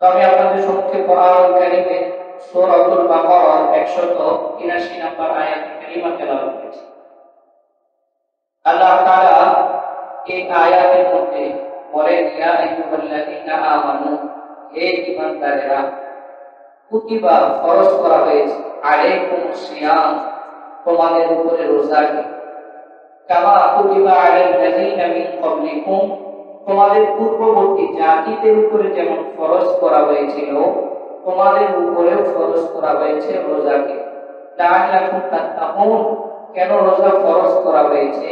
আমি আপনাদের সম্মুখে কোরআন কারীমে সূরাতুল বাকারার 183 নম্বর আয়াত কারীমা তেলাওয়াত করেছি। আল্লাহ তাআলা এই আয়াতের মধ্যে বলেন, ইয়া আইয়ুহাল্লাযীনা আমানু, হে ঈমানদারেরা, কুতিবা ফরজ করা হয়েছে, আলাইকুমুস সিয়াম, তোমাদের উপরে রোজাকে, কামা কুতিবা আলাল্লাযীনা মিন ক্বাবলিকুম, তোমাদের পূর্ববর্তী জাতিদের উপরে যেমন ফরজ করা হয়েছিল তোমাদের উপরেও ফরজ করা হয়েছে রোজাকে। লাআল্লাকুম তাত্তাকুন, কেন রোজা ফরজ করা হয়েছে?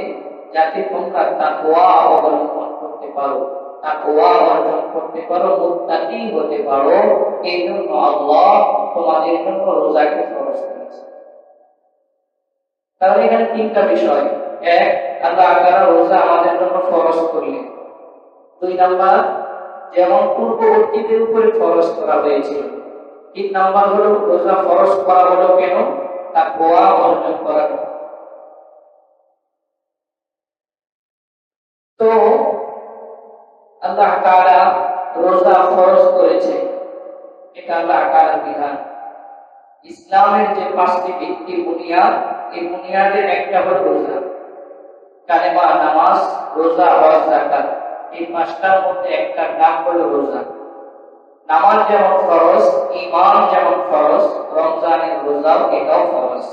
যাতে তোমরা তাকওয়া অবলম্বন করতে পারো, তাকওয়া অর্জন করতে পারো, মুত্তাকি হতে পারো। এই জন্য আল্লাহ তোমাদের জন্য রোজাকে ফরজ করেছে। তাহলে এখানে তিনটা বিষয়। এক, আল্লাহ তাআলা রোজা আমাদের জন্য ফরজ করলেন। দুই নাম্বার, যেমন পূর্ববর্তীদের উপরে ফরজ করা হয়েছিল। তিন নাম্বার হলো রোজা ফরজ করা হলো কেন? তাকওয়া অর্জন করার জন্য। তো আল্লাহ তাআলা রোজা ফরজ করেছে, এটা আল্লাহ তাআলার বিধান। ইসলামের যে পাঁচটি ভিত্তি বুনিয়াদ, এই বুনিয়াদের একটা হলো রোজা। কালেমা, নামাজ, রোজা, হজ, যাকাত, এই পাঁচটার মধ্যে একটা নাম হলো রোজা। নামাজ যেমন ফরজ, ঈমান যেমন ফরজ, রমজানের রোজাও এটাও ফরজ।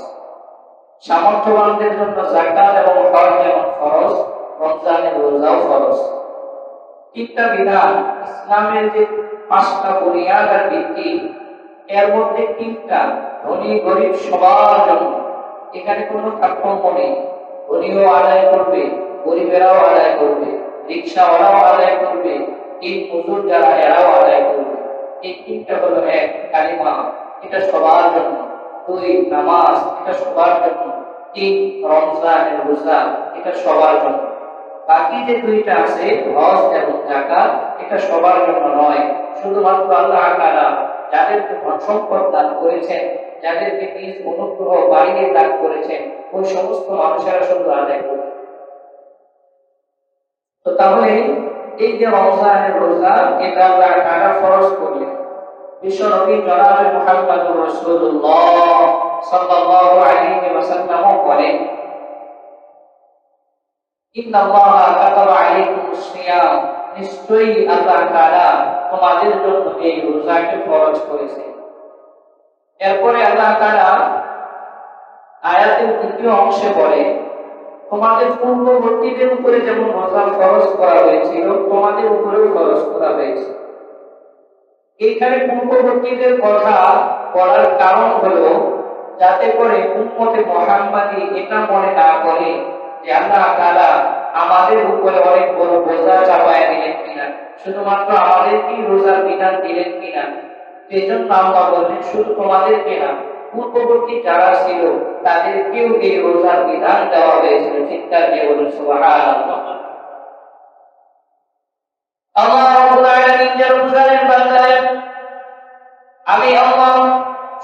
সামর্থ্যবানদের জন্য যাকাত এবং হজ যেমন ফরজ, রমজানের রোজাও ফরজ। তিনটা বিধান, ইসলামের যে পাঁচটা বুনিয়াদ আর ভিত্তি, এর মধ্যে তিনটা ধনী গরিব সবার জন্য, এখানে কোনো তারতম্য নেই। ধনীও আদায় করবে, গরিবেরাও আদায় করবে, রিকশাওয়ালাও আদায় করবে, দিন মজুর যারা এরাও আদায় করবে। এই তিনটা হলো, এক কালিমা, এটা সবার জন্য। দুই, নামাজ, এটা সবার জন্য। তিন, রমজানের রোজা, এটা সবার জন্য। বাকি যে দুইটা আছে, হজ এবং যাকাত, এটা সবার জন্য নয়। শুধুমাত্র আল্লাহ তাআলা যাদেরকে ধন সম্পদ দান করেছেন, যাদেরকে নিজ অনুগ্রহ বাড়িয়ে দান করেছেন, ওই সমস্ত মানুষেরা শুধু আদায় করবে। তো তাহলে এই যে রমজানের রোজা, এটা আল্লাহ তাআলা ফরজ করলেন। বিশ্ব নবী জনাবে মুহাম্মদুর রাসূলুল্লাহ সাল্লাল্লাহু আলাইহি ওয়াসাল্লাম বলেন, ইন্নাল্লাহা কাতাবা আলাইকুমুস সিয়াম, নিশ্চয়ই আল্লাহ তাআলা তোমাদের জন্য এই রোজাকে ফরজ করেছে। এরপরে আল্লাহ তাআলা আয়াতের দ্বিতীয় অংশে বলে, তোমাদের পূর্ববর্তীদের উপরে যেমন রোজা ফরজ করা হয়েছিল তোমাদের উপরেও ফরজ করা হয়েছে। এইখানে পূর্ববর্তীদের কথা বলার কারণ হলো, যাতে করে উম্মতে মুহাম্মাদি এটা মনে না করে যে আল্লাহ তাআলা আমাদের উপরে অনেক বড় বোঝা চাপায় দিলেন কিনা, শুধুমাত্র আমাদেরকেই রোজার বিধান দিলেন কিনা। এই জন্য আল্লাহ বললেন, শুধু তোমাদেরকে না, পূর্ববর্তী যারা ছিল তাদেরকেও এই রোজার বিধান দেওয়া হয়েছিল। চিৎকার দিয়ে বলুন সুবহানাল্লাহ। আল্লাহ রাব্বুল আলামিন যেন বুঝালেন বান্দাদের, আমি আল্লাহ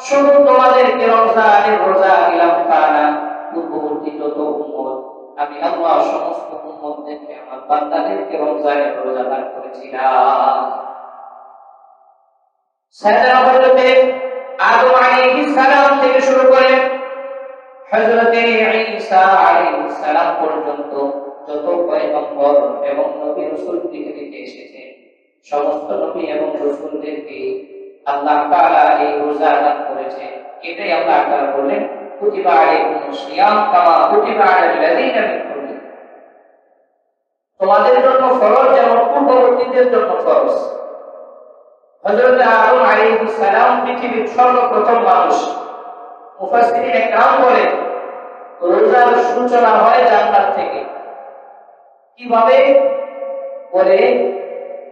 শুধু তোমাদেরকে রমজানের রোজা দিলাম তা না, পূর্ববর্তী যত উম্মত, আমি আল্লাহ সমস্ত উম্মতদেরকে, আমার বান্দাদেরকে রমজানের রোজা দান করেছিলাম। সাইয়েদনা হযরতে আদম আলাইহিস সালাম থেকে শুরু করে হযরতে ঈসা আলাইহিস সালাম পর্যন্ত যত পয়গম্বর এবং নবী রাসূল পৃথিবীতে এসেছেন, সমস্ত নবী এবং রাসূলদেরকে আল্লাহ তাআলা এই রোজা দান করেছেন। এটাই আল্লাহ তাআলা বলেন, কুতিবা আলাইকুমুস সিয়াম কামা কুতিবা আলাল্লাযীনা মিন ক্বাবলিকুম, তোমাদের জন্য ফরজ যেমন পূর্ববর্তীদের জন্য ফরজ। হযরত আদম আলাইহিস সালাম পৃথিবীর সর্বপ্রথম মানুষ। মুফাসসিরিন একরাম বলেন, রোজার সূচনা হয় জান্নাত থেকে। কিভাবে? বলে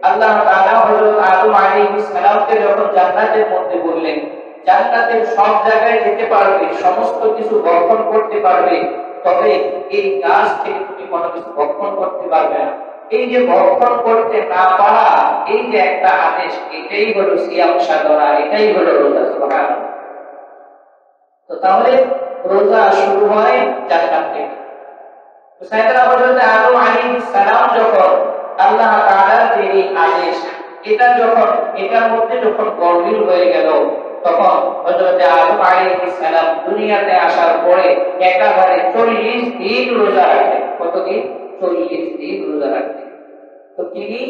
আল্লাহ তাআলা হযরত আদম আলাইহিস সালামকে যখন জান্নাতের মধ্যে বললেন, জান্নাতের সব জায়গায় যেতে পারবে, সমস্ত কিছু ভক্ষণ করতে পারবে, তবে এই গাছ থেকে তুমি কোনো কিছু ভক্ষণ করতে পারবে না। এই যে ভক্ষণ করতে না পারা, এই যে একটা আদেশ, এটাই হলো সিয়াম সাধনা, এটাই হলো রোজা। সুবহানাল্লাহ। তো তাহলে রোজা শুরু হয় জান্নাত থেকে। তো সাইয়েদনা হযরত আদম আলাইহিস সালাম যখন আল্লাহ তাআলার যে এই আদেশ, এটার মধ্যে যখন গরমিল হয়ে গেল, তখন হযরত আদম আলাইহিস সালাম দুনিয়াতে আসার পরে একাধারে 40 দিন রোজা রাখলেন। কতদিন? 40 দিন রোজা রাখলেন। তো তিনি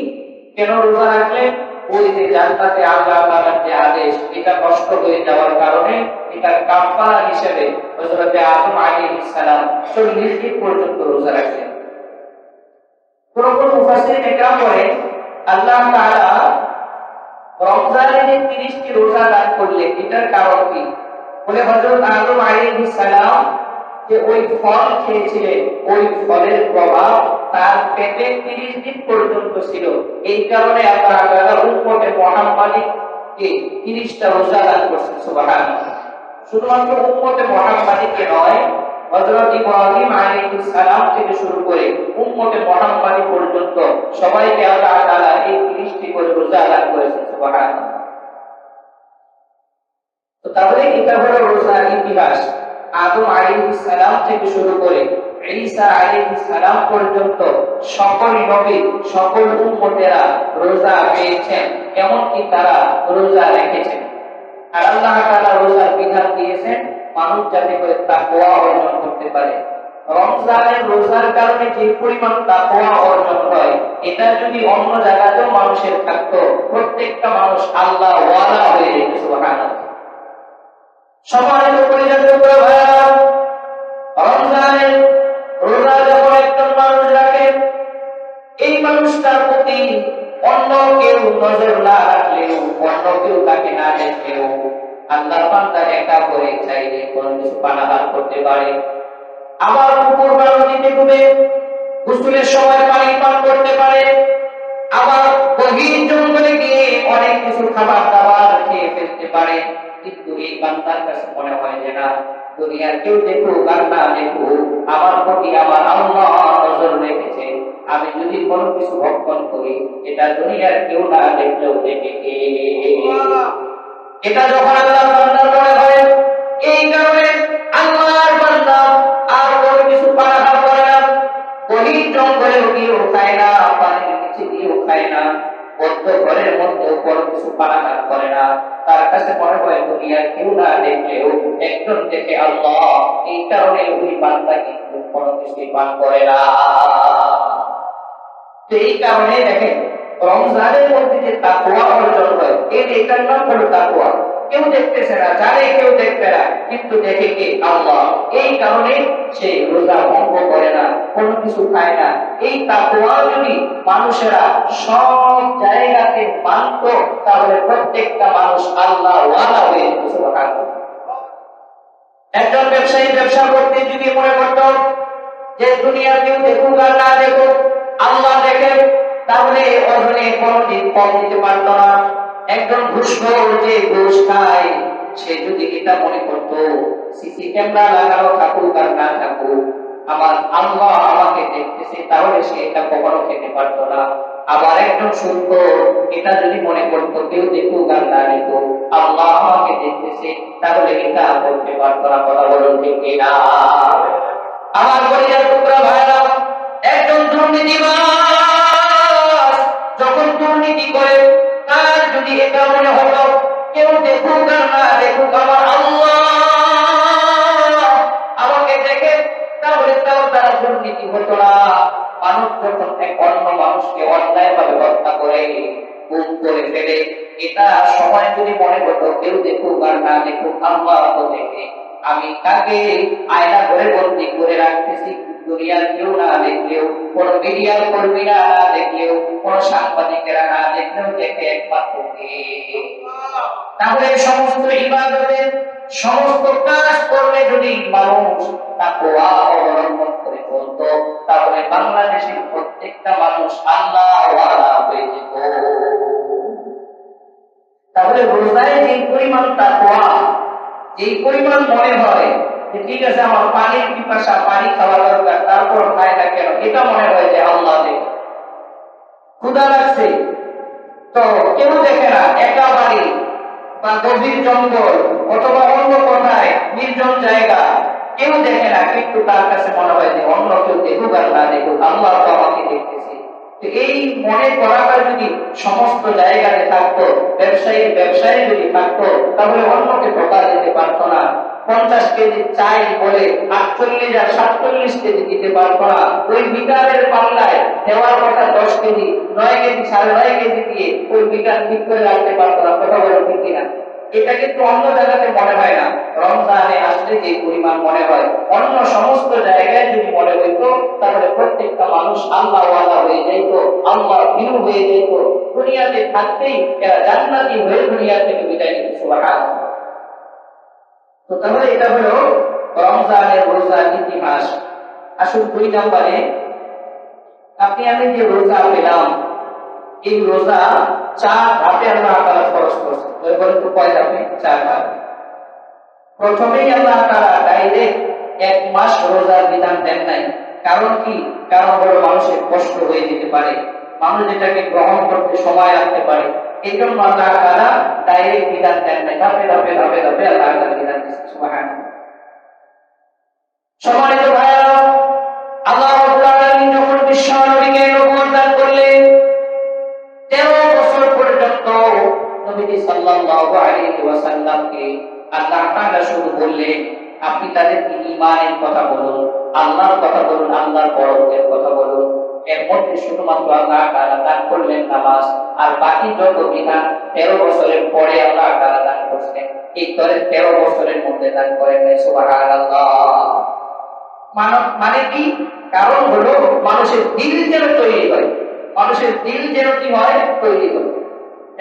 কেন রোজা রাখলেন? ওই যে জান্নাতে আল্লাহ তাআলার যে আদেশ, এটা কষ্ট হয়ে যাওয়ার কারণে এটার কাফারা হিসেবে হযরত আদম আলাইহিস সালাম 40 দিন পর্যন্ত রোজা রাখলেন। কোন কোন মুফাসসিরিন একরাম বলেন, আল্লাহ তাআলা রমজানে যে 30টি রোজা দান করলেন, এটার কারণ কি? বলে হযরত আদম আলাইহিস সালাম যে ওই ফল খেয়েছিলেন, ওই ফলের প্রভাব তার পেটে 30 দিন পর্যন্ত ছিল। এই কারণে আল্লাহ তাআলা উম্মতে মুহাম্মাদীকে 30টা রোজা দান করেছেন। সুবহানাল্লাহ। শুধুমাত্র উম্মতে মুহাম্মাদীকে নয়, হযরত ইব্রাহিম আলাইহিস সালাম থেকে শুরু করে উম্মতে মুহাম্মাদী পর্যন্ত সবাইকে আল্লাহ তাআলা এই 30টি করে রোজা দান করেছেন। সুবহানাল্লাহ। তো তাহলে এটা হলো রোজার ইতিহাস। আদম আলাইহিস সালাম থেকে শুরু করে ঈসা আলাইহিস সালাম পর্যন্ত সকল নবী, সকল উম্মতেরা রোজা পেয়েছেন, এমনকি তারা রোজা রেখেছেন। আর আল্লাহ তাআলা রোজার বিধান দিয়েছেন মানুষ যাতে করে তাকওয়া অর্জন করতে পারে। রমজানের রোজার কারণে যে পরিমাণ তাকওয়া অর্জন হয়, এটা যদি অন্য জায়গাতেও মানুষের থাকতো, প্রত্যেকটা মানুষ আল্লাহ ওয়ালা হয়ে যেত। সুবহানাল্লাহ। সম্মানিত পরিচালক ভাইরা, রমজানের রোজা যখন একজন মানুষ রাখে, এই মানুষটার প্রতি অন্য কেউ নজর না রাখলেও, অন্য কেউ তাকে না দেখলেও, আল্লাহর বান্দা একা করে চাইলে কোনো কিছু পানাহার করতে পারে। আবার পুকুর বা নদীতে ডুবে গোসলের সময় পানি পান করতে পারে। আবার গভীর জঙ্গলে গিয়ে অনেক কিছু খাবার দাবার খেয়ে ফেলতে পারে। কিন্তু এই বান্দার কাছে মনে হয় যে না, দুনিয়ার কেউ দেখুক আর না দেখুক, আমার প্রতি আমার আল্লাহ নজর রেখেছে। আমি যদি কোনো কিছু ভক্ষণ করি, এটা দুনিয়ার কেউ না দেখলেও দেখে। এটা যখন আল্লাহর বান্দার মনে হয়, এই কারণে আল্লাহর বান্দা আর কোনো কিছু পানাহার করে না, গভীর জঙ্গলে গিয়েও খায় না, পানির নিচে গিয়েও খায় না, বদ্ধ ঘরের মধ্যেও কোনো কিছু পানাহার করে না। তার কাছে মনে হয় দুনিয়ার কেউ না দেখলেও একজন দেখে আল্লাহ। এই কারণে ওই বান্দা কিন্তু কোনো কিছুই পান করে না। এই কারণে দেখেন, রমজানের মধ্যে যে তাকওয়া অর্জন হয়, এটার নাম হলো তাকওয়া। কেউ দেখতেছে না, জানে কেউ দেখবে না, কিন্তু দেখে কে? আল্লাহ। এই কারণে সে রোজা ভঙ্গ করে না, কোনো কিছু খায় না। এই তাকওয়া যদি মানুষেরা সব জায়গাতে মানত, তাহলে প্রত্যেকটা মানুষ আল্লাহ ওয়ালা হয়ে যেত। সুবহানাল্লাহ। একজন ব্যবসায়ী ব্যবসা করতে যদি মনে করত যে দুনিয়ার কেউ দেখুক আর না দেখুক, আল্লাহ দেখে, তাহলে ওজনে কোনদিন কম দিতে পারত না। একজন ঘুষখোর যে ঘুষ খায়, সে যদি এটা মনে করত সিসি ক্যামেরা লাগানো থাকুক আর না থাকুক, আমার আল্লাহ আমাকে দেখতেছে, তাহলে সে এটা কখনো খেতে পারত না। আবার একজন সুদখোর এটা যদি মনে করত কেউ দেখুক আর না দেখুক, আল্লাহ আমাকে দেখতেছে, তাহলে এটা করতে পারত না। কথা বলুন ঠিক কিনা? আমার পরিবার টুকরা ভাইরা, একজন দুর্নীতিবাজ যখন দুর্নীতি করে, তার যদি এটা মনে হলো কেউ দেখুক আর না দেখুক, আমার আল্লাহ আমাকে দেখে, তাহলে তারা দুর্নীতি হতো না। মানুষ যখন এক অন্য মানুষকে অন্যায়ভাবে হত্যা করে, গুম করে ফেলে, এটা সময় যদি মনে হতো কেউ দেখুক আর না দেখুক, আল্লাহ তো দেখে, আমি তাকে আয়না ঘরে বন্দী করে রাখতেছি, দুনিয়ার কেউ না দেখলেও, কোন মিডিয়ার কর্মীরা না দেখলেও, কোন সাংবাদিকেরা না দেখলেও দেখে একমাত্র কে? তাহলে সমস্ত ইবাদতের সমস্ত কাজ করলে যদি মানুষ তাকওয়া অবলম্বন করে চলতো, তাহলে বাংলাদেশের প্রত্যেকটা মানুষ আল্লাহ ওয়ালা হয়ে যেত। তাহলে রোজায় যে পরিমাণ তাকওয়া, যে পরিমাণ মনে হয় যে ঠিক আছে আমার পানির পিপাসা, পানি খাওয়া দরকার, তারপর খায় না কেন, এটা মনে হয় যে আল্লাহ দেখে। ক্ষুধা লাগছে তো কেউ দেখে না, একা বাড়ি বা গভীর জঙ্গল অথবা অন্য কোথায় নির্জন জায়গা, কেউ দেখে না, কিন্তু তার কাছে মনে হয় যে অন্য কেউ দেখুক আর না দেখুক, আল্লাহ তো আমাকে দেখতেছে। এই মনে করাটা যদি সমস্ত জায়গাতে থাকতো, ব্যবসায়ী যদি থাকতো, তাহলে অন্যকে ধোঁকা দিতে পারতো না। 50 কেজি চাই বলে 48 আর 47 কেজি দিতে পারতো না। ওই মিটারের পাল্লায় দেওয়ার কথা 10 কেজি, 9 কেজি, 9.5 কেজি দিয়ে ওই মিটার ঠিক করে রাখতে পারতো না। কথা বলে ঠিক কিনা? এটা কিন্তু অন্য জায়গাতে মনে হয় না, রমজানে আসলে যে পরিমাণ মনে হয়, অন্য সমস্ত জায়গায় যদি মনে হইতো তাহলে প্রত্যেকটা মানুষ আল্লাহ ওয়ালা হয়ে যাইত, আল্লাহ ভীরু হয়ে যাইত, দুনিয়াতে থাকতেই এরা জান্নাতি হয়ে দুনিয়া থেকে বিদায় নিত। সুবহানাল্লাহ। তো তাহলে এটা হলো রমজানের রোজার ইতিহাস। আসুন 2 নম্বরে, আপনি আমি যে রোজা পেলাম, এই রোজা 4 ধাপে আল্লাহ তাআলা ফরজ করেছেন। বলেন তো কয় ধাপে? 4 ধাপে। প্রথমেই আল্লাহ তাআলা ডাইরেক্ট 1 মাস রোজার বিধান দেন নাই। কারণ কি? কারণ হলো মানুষের কষ্ট হয়ে যেতে পারে, মানুষ এটাকে গ্রহণ করতে সময় লাগতে পারে। এই জন্য আল্লাহ তাআলা ডাইরেক্ট বিধান দেন নাই, ধাপে ধাপে ধাপে ধাপে আল্লাহ তাআলা বিধান দিয়েছেন। সুবহানাল্লাহ। সম্মানিত ভাইরা, আল্লাহ রাব্বুল আলামিন যখন বিশ্ব নবীকে নবুয়ত দান করলেন, 13 বছর পর্যন্ত নবী সাল্লাল্লাহু আলাইহি ওয়াসাল্লামকে আল্লাহ তাআলা শুধু বললেন, আপনি তাদেরকে ঈমানের কথা বলুন, আল্লাহর কথা বলুন, আল্লাহর বড়ত্বের কথা বলুন। এর মধ্যে শুধুমাত্র আল্লাহ তাআলা দান করলেন নামাজ, আর বাকি যত বিধান 13 বছরের পরে আল্লাহ তাআলা দান করছেন, এই 13 বছরের মধ্যে দান করেন নাই। সুবহানাল্লাহ। মানে কি? কারণ হলো মানুষের দিল যেন তৈরি হয়, মানুষের দিল যেন কি হয়? তৈরি হয়।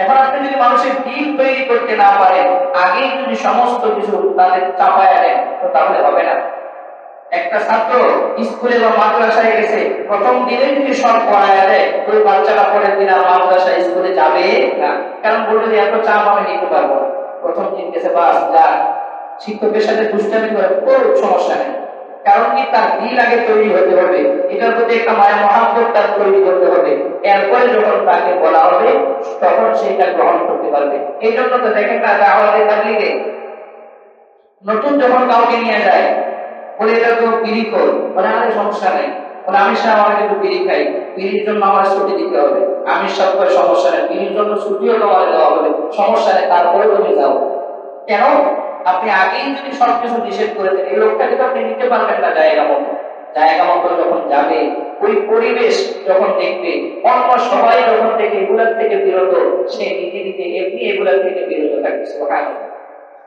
এখন আপনি যদি মানুষের দিল তৈরি করতে না পারেন, আগেই যদি সমস্ত কিছু তাদের চাপায় দেন, তো তাহলে হবে না। একটা ছাত্র স্কুলে বা মাদ্রাসায় গেছে, প্রথম দিনে যদি সব পড়ায় দেয়, ওই বাচ্চাটা পরের দিন আর মাদ্রাসা স্কুলে যাবে না। কারণ বলবে যে এত চাপ আমি নিতে পারবো না। প্রথম দিন গেছে, বাস যা, শিক্ষকের সাথে দুষ্টামি করে কোনো সমস্যা নেই। কারণ কি? তার দিল আগে তৈরি হতে হবে, এটার প্রতি একটা মায়া মহাব্বত তার তৈরি করতে হবে। এরপরে যখন তাকে বলা হবে, তখন সেটা গ্রহণ করতে পারবে। এই জন্য তো দেখেন না, দাওয়াতে তাবলীগে নতুন যখন কাউকে নিয়ে যায়, বলে এটা তো বিড়ি খোর, বলে আমাদের সমস্যা নেই, বলে আমি সাহেব আমাকে একটু বিড়ি খাই, বিড়ির জন্য আমার ছুটি দিতে হবে। আমি সব করে সমস্যা নেই, বিড়ির জন্য ছুটিও তোমার দেওয়া হবে, সমস্যা নেই, তারপরে তুমি যাও। কেন? আপনি আগেই যদি সবকিছু নিষেধ করে দেন, এই লোকটাকে তো আপনি নিতে পারবেন না জায়গা মতো। জায়গা মতো যখন যাবে, ওই পরিবেশ যখন দেখবে, অন্য সবাই যখন থেকে এগুলার থেকে বিরত, সে নিজে নিজে এমনি এগুলার থেকে বিরত থাকবে। সুবহানাল্লাহ।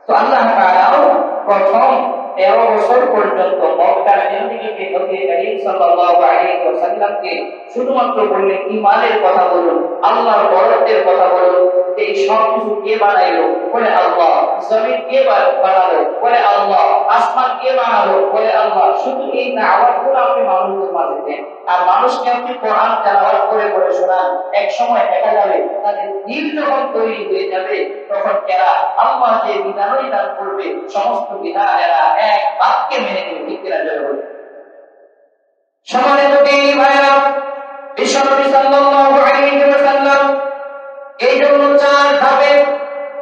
তো আল্লাহ তাআলাও প্রথম 13 বছর পর্যন্ত মক্কার জিন্দেগিতে নবী করিম সাল্লাল্লাহু আলাইহি ওয়াসাল্লামকে শুধুমাত্র বললেন ঈমানের কথা বলুন, আল্লাহর বড়ত্বের কথা বলুন। এই সব কিছু কে বানাইলো? বলে আল্লাহ। জমিন কে বানালো? বলে আল্লাহ। আসমান কে বানালো? বলে আল্লাহ। শুধু এই দাওয়াতগুলো আপনি মানুষদের মাঝে দেন, আর মানুষকে আপনি কোরআন তেলাওয়াত করে করে শোনান। এক সময় দেখা যাবে তাদের দিল যখন তৈরি হয়ে যাবে, তখন এরা আল্লাহ যে বিধানই দান করবে, সমস্ত বিধান এরা এক বাক্যে মেনে নেবে। ঠিক কিনা? জয় বলে। সম্মানিত দিনী ভাইরা, বিশ্বনবী সাল্লাল্লাহু আলাইহি ওয়াসাল্লাম এই জন্য 4 ধাপে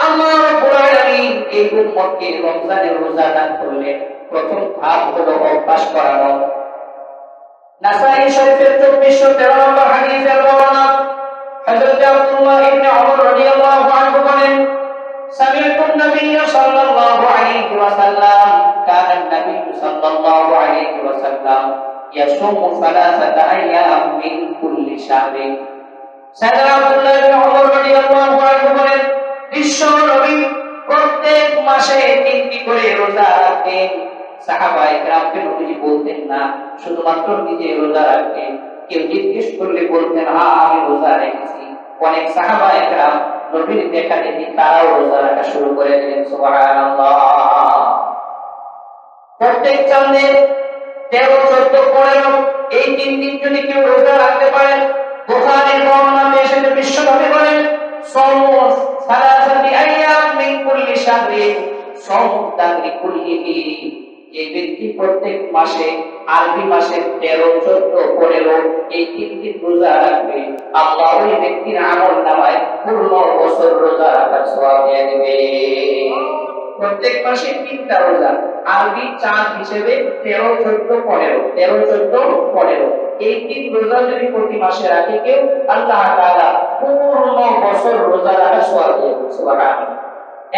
আল্লাহ রাব্বুল আলামিন এই উম্মতকে রমজানের রোজা দান করলেন। প্রথম ধাপ হলো অভ্যাস করানো। নাসাই শরীফের 2413 নম্বর হাদিসের বর্ণনা, হযরত আব্দুল্লাহ ইবনে ওমর রাদিয়াল্লাহু আনহু বলেন, সামি'তু an-নাবিয়্য সাল্লাল্লাহু আলাইহি ওয়াসাল্লাম, কানা an-নাবিয়্য সাল্লাল্লাহু আলাইহি ওয়াসাল্লাম ইয়াসুমু সালাসাতা আইয়াম মিন কুল্লি শাহরিন। সাইয়েদনা আব্দুল্লাহ ইবনে ওমর রাদিয়াল্লাহু আনহু বলেন, বিশ্ব নবী প্রত্যেক মাসে 3টি করে রোজা রাখতেন। সাহাবায়ে কেরামকে নবীজি বলতেন না, শুধুমাত্র নিজে রোজা রাখতেন। কেউ জিজ্ঞেস করলে বলতেন, হ্যাঁ আমি রোজা রেখেছি। অনেক সাহাবায়ে কেরাম নবীর দেখা দেখি তারাও রোজা রাখা শুরু করে দিলেন। সুবহানাল্লাহ। প্রত্যেক চাঁদে 13, 14, 15 এই 3 দিন যদি কেউ রোজা রাখতে পারেন, বুখারীর বর্ণনাতে এসেছে বিশ্বনবী বলেন, সাওমু সালাসাতি আইয়াম মিন কুল্লি শাহরিন সাওমু দাহরি কুল্লিহি। এই ব্যক্তি প্রত্যেক মাসে, আরবি মাসের 13, 14, 15 এই 3 দিন রোজা রাখবে, আল্লাহ ওই ব্যক্তির আমলনামায় পূর্ণ বছর রোজা রাখার সওয়াব দিয়ে দিবে। প্রত্যেক মাসে 3টা রোজা, আরবি চাঁদ হিসেবে 13, 14, 15, 13, 14, 15। এই 3 রোজা যদি প্রতি মাসে রাখে কেউ, আল্লাহ তাআলা পূর্ণ বছর রোজা রাখা সওয়াব দিয়ে দেন। সুবহানাল্লাহ।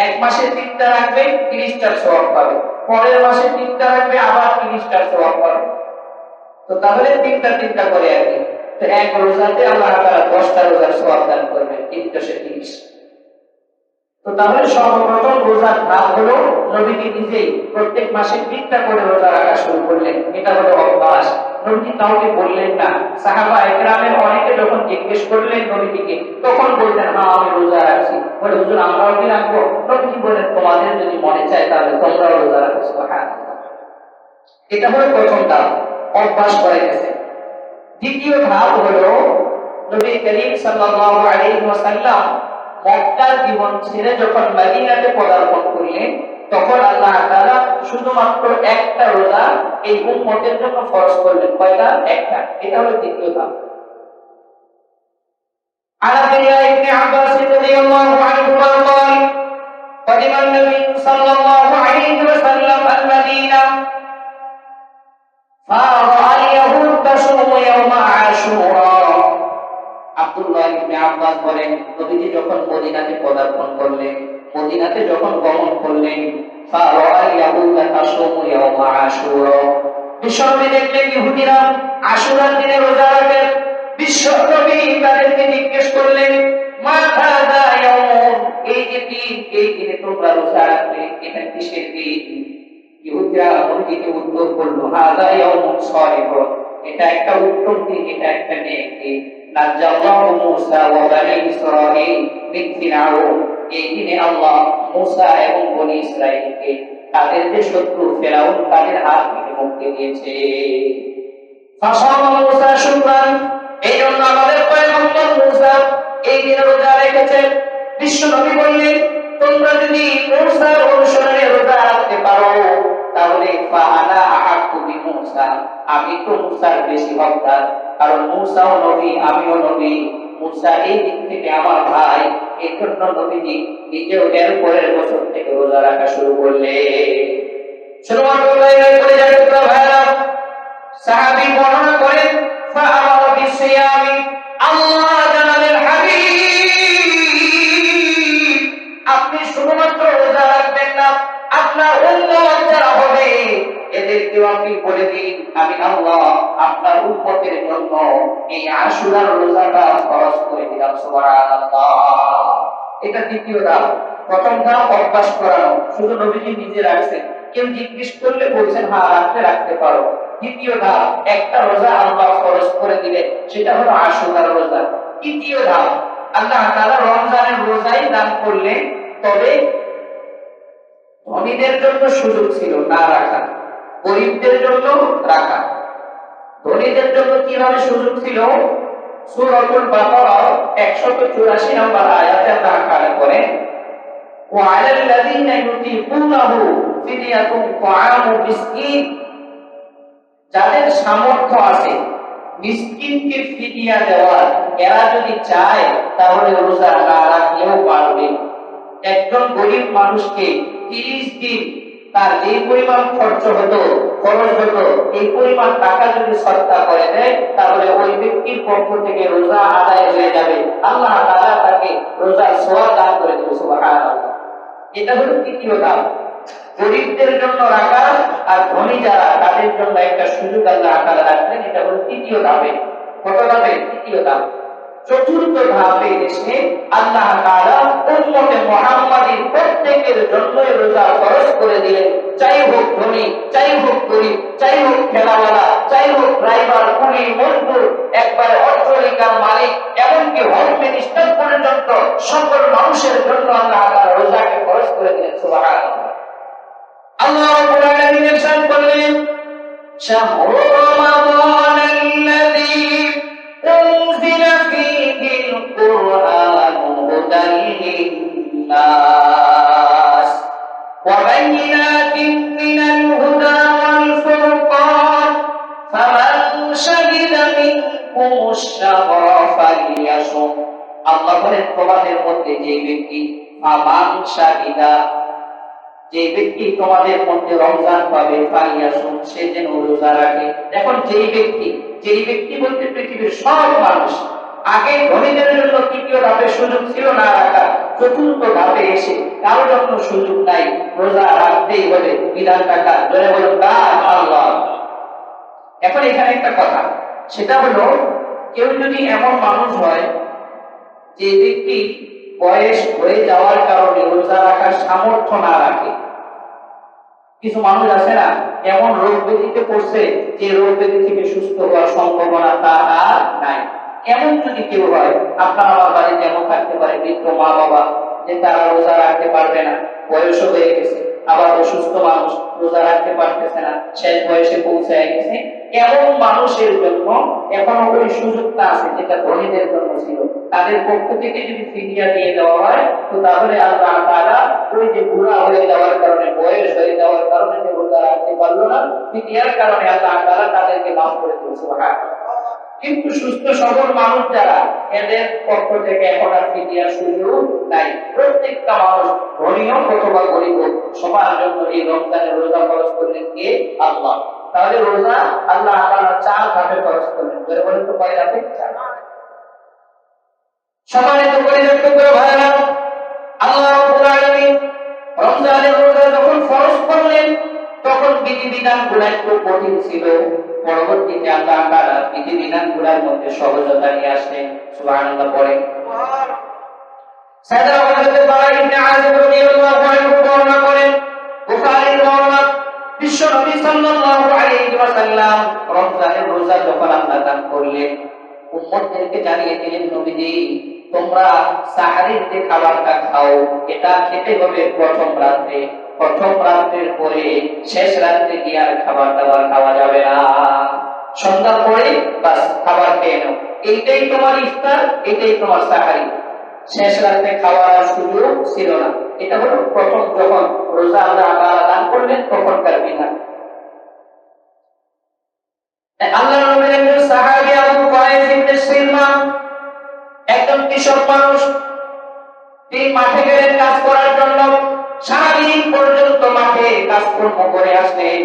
এক মাসে 3টা রাখবে 30টার সওয়াব পাবে, পরের মাসে 3টা রাখবে আবার 30টার সওয়াব পাবে। তো তাহলে 3টা করে আর কি, তো এক রোজাতে আল্লাহ তাআলা 10টা রোজার সওয়াব দান করবেন, 330। তো তাহলে সর্বপ্রথম রোজার ধাপ হলো নবীজি নিজেই প্রত্যেক মাসে 3টা করে রোজা রাখা শুরু করলেন। এটা হলো অভ্যাস। নবীজি কাউকে বললেন না। সাহাবা একরামের অনেকে যখন জিজ্ঞেস করলেন নবীজিকে, তখন বললেন হ্যাঁ আমি রোজা রাখছি। বলে হুজুর আমরাও কি রাখবো? নবীজি বলেন তোমাদের যদি মনে চায় তাহলে তোমরাও রোজা রাখো। সুবহানাল্লাহ। এটা হলো প্রথম ধাপ, অভ্যাস করে গেছে। দ্বিতীয় ধাপ হলো নবী করিম সাল্লাল্লাহু আলাইহি ওয়াসাল্লাম মক্কার জীবন ছেড়ে যখন মদিনাতে পদার্পণ করলেন, তখন আল্লাহ তাআলা শুধুমাত্র একটা রোজা এই উম্মতের জন্য ফরজ করলেন। কয়টা? একটা। এটা হলো দ্বিতীয় ধাপ। عن عبد الله بن عباس رضي الله عنهما قال قدم النبي صلى الله عليه وسلم المدينة فرأى اليهود تصوم يوم عاشوراء। আব্দুল্লাহ ইবনে আব্বাস বলেন, নবীজি যখন মদিনাতে পদার্পণ করলেন, মদিনাতে যখন গমন করলেন, ফারাআ ইয়াহুদা তাসুমু ইয়াউমা আশুরা, বিশ্বনবী দেখলেন ইহুদিরা আশুরার দিনে রোজা রাখে। বিশ্বনবী তাদেরকে জিজ্ঞেস করলেন, মা হাদা ইয়াউম, এই যে দিন, এই দিনে তোমরা রোজা রাখলে, এটা কিসের দিন? ইহুদিরা নবীকে উত্তর করলো, হাদা ইয়াউমুন সালিহুন, এটা একটা উত্তম দিন, এটা একটা নেক দিন। নাজ্জাল্লাহু মূসা ওয়া বনী ইসরাঈল মিন ফিরআউন, এই দিনে আল্লাহ মূসা এবং বনী ইসরাঈলকে তাদের যে শত্রু ফিরআউন তাদের হাত থেকে মুক্তি দিয়েছে। ফাসামা মূসা শুকরান, এই জন্য আমাদের পয়গম্বর মূসা এই দিনে রোজা রেখেছেন। বিশ্ব নবী বললেন, তোমরা যদি মূসার অনুসরণে রোজা রাখতে পারো তাহলে ফাআনা আহাক্কু বিমূসা, আমি তো মূসার বেশি হকদার, কারণ মূসাও নবী আমিও নবী। মূসা এই দিক থেকে আমার ভাই, এই জন্য নবীজি নিজেও এর পরের বছর থেকে রোজা রাখা শুরু করলেন। শুধুমাত্র করে যাবে ভাইরা, সাহাবী বর্ণনা করেন ফাআমারা বিসিয়ামি, আল্লাহ জানালেন হাবিব আপনি শুধুমাত্র রোজা রাখবেন না, আপনার উম্মত যারা হবে এদেরকেও আপনি বলে দিন আমি আল্লাহ আপনার উম্মতের জন্য এই আশুরার রোজাটা ফরজ করে দিলাম। সুবহানাল্লাহ। এটা দ্বিতীয় ধাপ। প্রথম ধাপ অভ্যাস করানো, শুধু নবীজি নিজে রাখছেন, কেউ জিজ্ঞেস করলে বলছেন হ্যাঁ রাখতে পারো। দ্বিতীয় ধাপ, একটা রোজা আল্লাহ ফরজ করে দিলে, সেটা হলো আশুরার রোজা। তৃতীয় ধাপ, আল্লাহ তাআলা রমজানের রোজাই দান করলেন, তবে ধনীদের জন্য সুযোগ ছিল না রাখা, গরিবদের জন্য রাখা। ধনীদের জন্য কিভাবে সুযোগ ছিল? সূরাতুল বাকারা 184 নম্বর আয়াতে আল্লাহ তাআলা বলেন, ওয়া আলাল লাযিনা ইউতিকুনাহু ফিদিয়াতুন তাআমু মিসকিন, যাদের সামর্থ্য আছে মিসকিনকে ফিদিয়া দেওয়ার, এরা যদি চায় তাহলে রোজা না রাখলেও পারবে। একজন গরিব মানুষকে 30 দিন তার যে পরিমাণ খরচ হতো এই পরিমাণ টাকা যদি সদকা করে দেয় তাহলে ওই ব্যক্তির পক্ষ থেকে রোজা আদায় হয়ে যাবে, আল্লাহ তাআলা তাকে রোজার সওয়াব দান করে দেবে। সুবহানাল্লাহ। এটা হলো তৃতীয় ধাপ, গরিবদের জন্য রাখা আর ধনী যারা তাদের জন্য একটা সুযোগ আল্লাহ তাআলা রাখলেন। এটা হলো তৃতীয় ধাপে। কত ধাপে? তৃতীয় ধাপ। চতুর্থ ধাপে এসে আল্লাহ তাআলা উম্মতে মুহাম্মাদীর প্রত্যেকের জন্য রোজা ফরজ করে দিলেন, চাই হোক ধনী, চাই হোক গরিব, চাই হোক ঠেলাওয়ালা, চাই হোক ড্রাইভার, কুলি, মজদুর, একবার অট্টালিকার মালিক, এমনকি হোম মিনিস্টার পর্যন্ত সকল মানুষের জন্য আল্লাহ তাআলা রোজাকে ফরজ করে দিলেন। সুবহানাল্লাহ। আল্লাহ রাব্বুল আলামিন ইরশাদ করলেন, শাহরু রমাদানাল্লাযী উনজিলা ফীহিল কুরআনু হুদাল লিন-নাস ওয়া বায়িনাতিন মিনাল হুদা ওয়াল ফুরকান ফামান শাহিদা মিনকুমুশ শাহরা ফালিয়াসুম। আল্লাহ বলেন, তোমাদের মধ্যে যে ব্যক্তি ফামান শাহিদা, যে ব্যক্তি তোমাদের মধ্যে রমজান পাবে ফালিয়াসুম, সে যেন রোজা রাখে। এখন যেই ব্যক্তি বলতে পৃথিবীর সব মানুষ, আগে ধনীদের জন্য তৃতীয় ধাপে সুযোগ ছিল না রাখা, চতুর্থ ধাপে এসে কারো জন্য সুযোগ নাই, রোজা রাখতেই হবে। বিধান টাকা জোরে বলুন আল্লাহ। এখন এখানে একটা কথা, সেটা হলো কেউ যদি এমন মানুষ হয় যে ব্যক্তি বয়স হয়ে যাওয়ার কারণে রোজা রাখার সামর্থ্য না রাখে, কিছু মানুষ আছে না এমন রোগ ব্যাধিতে পড়ছে যে রোগ ব্যাধি থেকে সুস্থ হওয়ার সম্ভাবনা তার আর নাই, এমন যদি কেউ হয়, আপনার আমার বাড়িতে এমন থাকতে পারে বৃদ্ধ মা বাবা যে তারা রোজা রাখতে পারবে না, বয়স হয়ে গেছে, আবার অসুস্থ মানুষ রোজা রাখতে পারতেছে না, শেষ বয়সে পৌঁছায় গেছে, এমন মানুষের জন্য এখনো ওই সুযোগটা আছে যেটা ধনীদের জন্য ছিল। তাদের পক্ষ থেকে যদি ফিদিয়া দিয়ে দেওয়া হয়, তো তাহলে আল্লাহ তাআলা ওই যে বুড়া হয়ে যাওয়ার কারণে, বয়স হয়ে যাওয়ার কারণে যে রোজা রাখতে পারলো না, ফিদিয়ার কারণে আল্লাহ তাআলা তাদেরকে মাফ করে দিয়েছে। সুবহানাল্লাহ। কিন্তু সুস্থ সবল মানুষ যারা, এদের পক্ষ থেকে এখন আর ফিদিয়ার সুযোগ নাই। প্রত্যেকটা মানুষ, ধনী হোক অথবা গরিব হোক, সবার জন্য এই রমজানের রোজা ফরজ করলেন কে? আল্লাহ। তাহলে রোজা আল্লাহ তাআলা 4 ধাপে ফরজ করলেন। বলে তো কয় ধাপে? 4। সম্মানিত পরিচালক ভাইরা, আল্লাহ রাব্বুল আলামিন রমজানের রোজা যখন ফরজ করলেন, তখন বিধিবিধানগুলো একটু কঠিন ছিল। পরবর্তীতে আল্লাহ তাআলা বিধিবিধানগুলোর মধ্যে সহজতা নিয়ে আসলেন। সুবহানাল্লাহ পড়ে। সাইয়েদনা হযরত বারা ইবনে আযিব রাদিয়াল্লাহু আনহু বর্ণনা করেন, বুখারীর বর্ণনা, বিশ্ব নবী সাল্লাল্লাহু আলাইহি ওয়াসাল্লাম রমজানের রোজা যখন আল্লাহ দান করলেন, উম্মতদেরকে জানিয়ে দিলেন, নবীজি তোমরা সাহারীর যে খাবারটা খাও, এটা খেতে হবে প্রথম রাতে, প্রথম রাতের পরে শেষ রাতে গিয়ে আর খাবার দাবার খাওয়া যাবে না। সন্ধ্যার পরে বাস খাবার খেয়ে নাও, এইটাই তোমার ইফতার, এইটাই তোমার সাহারী। শেষ রাতে খাওয়ার সুযোগ ছিল না। এটা হলো প্রথম যখন রোজা আল্লাহ তাআলা দান করলেন তখনকার বিধান। আল্লাহর নবীর একজন সাহাবী আবু কুরাইব ইবনে সিলমান, একজন কৃষক মানুষ, তিনি মাঠে গেলেন কাজ করার জন্য। সারাদিন পর্যন্ত মাঠে কাজকর্ম করে আসলেন।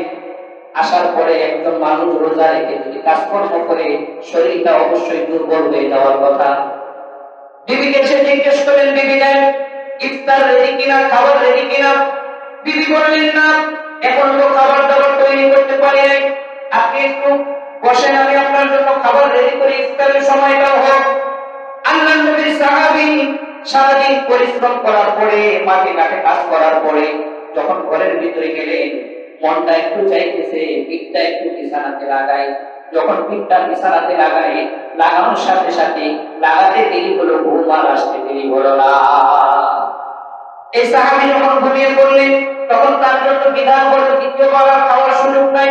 আসার পরে একজন মানুষ রোজা রেখে যদি কাজকর্ম করে, শরীরটা অবশ্যই দুর্বল হয়ে যাওয়ার কথা। বিবিকে এসে জিজ্ঞেস করলেন, বিবি দেন ইফতার রেডি কিনা, খাবার রেডি কিনা? বিবি বললেন, না, এখন তো খাবার দাবার তৈরি করতে পারি নাই, আপনি একটু বসেন, আমি আপনার জন্য খাবার রেডি করে ইফতারের সময়টাও হোক। আল্লাহর নবীর সাহাবী সারাদিন পরিশ্রম করার পরে, মাঠে ঘাটে কাজ করার পরে যখন ঘরের ভিতরে গেলেন, মনটা একটু চাইতেছে পিঠটা একটু বিছানাতে লাগাই। যখন পিঠটা বিছানাতে লাগাই, লাগানোর সাথে সাথে লাগাতে দেরি হলো, ঘুম আর আসতে দেরি হলো না। এই সাহাবী যখন ঘুমিয়ে পড়লেন, তখন তার জন্য বিধান হলো দ্বিতীয়বার খাওয়ার সুযোগ নাই,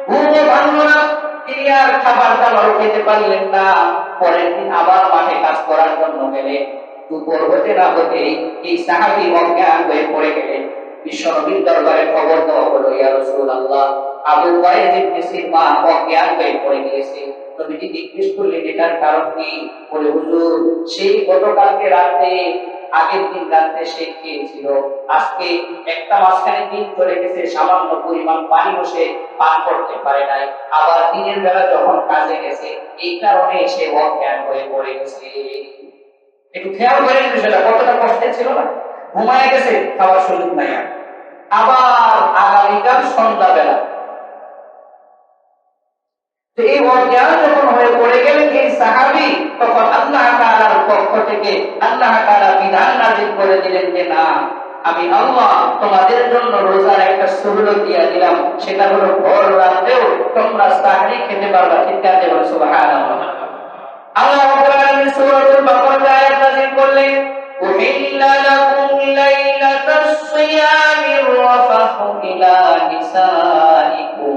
ঘুমও ভাঙলো না, তিনি আর খাবার দাবারও খেতে পারলেন না। পরের দিন আবার মাঠে কাজ করার জন্য গেলেন। দুপুর হতে না হতে এই সাহাবী অজ্ঞান হয়ে পড়ে গেলেন। বিশ্বনবীর দরবারে খবর দেওয়া হলো, ইয়া রাসূলুল্লাহ, আবু কুরাইব ইবনে সিলমান অজ্ঞান হয়ে পড়ে গিয়েছে। নবীজি জিজ্ঞেস করলেন, এটার কারণ কি? বলে, হুজুর, সেই গতকালকে রাতে, আগের দিন রাতে সে খেয়েছিল, আজকে একটা মাঝখানে দিন চলে গেছে, সামান্য পরিমাণ পানি বসে পান করতে পারে নাই, আবার দিনের বেলা যখন কাজে গেছে, এই কারণে সে অজ্ঞান হয়ে পড়ে গেছে। একটু খেয়াল করেন বিষয়টা কতটা কষ্টের ছিল না? ঘুমায় গেছে, খাওয়ার সুযোগ নাই। আবার আগামীকাল সন্ধ্যাবেলা এই অজ্ঞান যখন হয়ে পড়ে গেলেন এই সাহাবী, তখন আল্লাহ তাআলার পক্ষ থেকে আল্লাহ তাআলা বিধান নাযিল করে দিলেন যে, না, আমি আল্লাহ তোমাদের জন্য রোজার একটা সুবিধা দিয়ে দিলাম, সেটা হলো ভোর রাতেও তোমরা সাহরি খেতে পারবা। চিৎকার দিয়ে বলো সুবহানাল্লাহ। আল্লাহ রাব্বুল আলামিন সূরাতুল বাকারাতে আয়াত নাযিল করলেন, উহিল্লা লাকুম লাইলাতাস সিয়ামির রাফাথু ইলা নিসাইকুম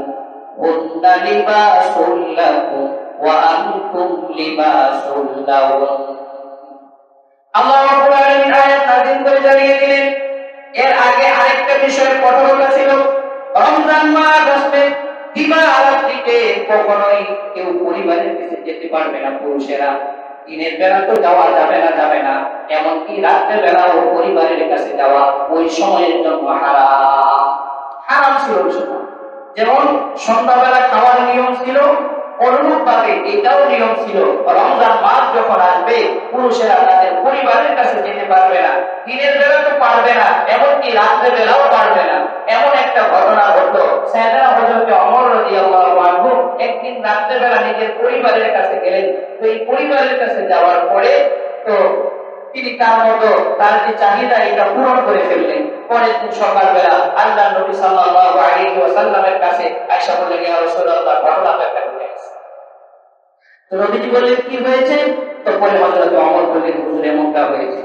হুন্না লিবাসুল লাকুম ওয়া আনতুম লিবাসুল লাহুম। আল্লাহ রাব্বুল আলামিন আয়াত নাযিল করে জানিয়ে দিলেন, এর আগে আরেকটা বিষয়ের কথা বলা ছিল, রমজান মাস আসবে, দিবা রাত্রিতে কখনোই কেউ পরিবারের কাছে যেতে পারবে না পুরুষেরা। দিনের বেলা তো যাওয়া যাবে না, এমনকি রাতের বেলাও পরিবারের কাছে যাওয়া ওই সময়ের জন্য হারাম। হারাম ছিল ওই সময়। যেমন সন্ধ্যাবেলা খাওয়ার নিয়ম ছিল, অনুরূপ ভাবে এটাও নিয়ম ছিল। রমজান মাস যখন আসবে পুরুষেরা তাদের পরিবারের কাছে যেতে পারবে না, দিনের বেলা তো পারবে না, এমনকি রাতের বেলাও পারবে না। এমন একটা ঘটনা ঘটলো, সাইয়েদনা হযরত ওমর রাদিয়াল্লাহু আনহু একদিন রাতের বেলা নিজের পরিবারের কাছে গেলেন। তো এই পরিবারের কাছে যাওয়ার পরে তো তিনি তার মতো তার যে চাহিদা এটা পূরণ করে ফেললেন। পরের দিন সকালবেলা আল্লাহর নবী সাল্লাল্লাহু আলাইহি ওয়াসাল্লামের কাছে আয়েশা বললেন, ইয়া রাসূলুল্লাহ, ঘটনা একটা ঘটে গেছে। তো নবীজি বললেন, কি হয়েছে? তো পরে হযরত ওমর বললেন, হুজুর এমনটা হয়েছে।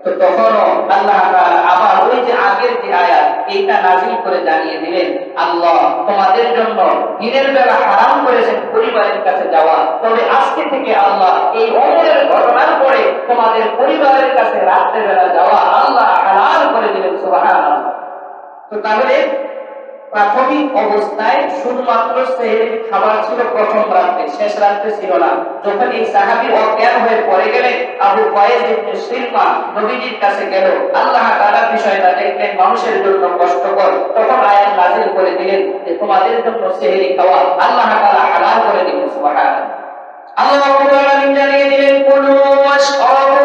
তো তখনও আল্লাহ তাআলা আবার ওই যে আগের যে আয়াত এইটা নাযিল করে জানিয়ে দিলেন, আল্লাহ তোমাদের জন্য দিনের বেলা হারাম করেছেন পরিবারের কাছে যাওয়া, তবে আজকে থেকে আল্লাহ এই ওমরের ঘটনার পরে তোমাদের পরিবারের কাছে রাতের বেলা যাওয়া আল্লাহ হালাল করে দিলেন। সুবহানাল্লাহ। তো তাহলে প্রাথমিক অবস্থায় শুধুমাত্র সেহরির খাবার ছিল প্রথম রাতে, শেষ রাতে ছিল না। যখন এই সাহাবী অজ্ঞান হয়ে পড়ে গেলেন, আবু কয়েস ইবনে সিলমা নবীজির কাছে গেল, আল্লাহ তাআলা বিষয়টা দেখলেন মানুষের জন্য কষ্টকর, তখন আয়াত নাযিল করে দিলেন যে তোমাদের জন্য সেহরি খাওয়া আল্লাহ তাআলা হালাল করে দিলেন। সুবহানাল্লাহ। আল্লাহ রাব্বুল আলামিন জানিয়ে দিলেন, কুলু ওয়াশরাবু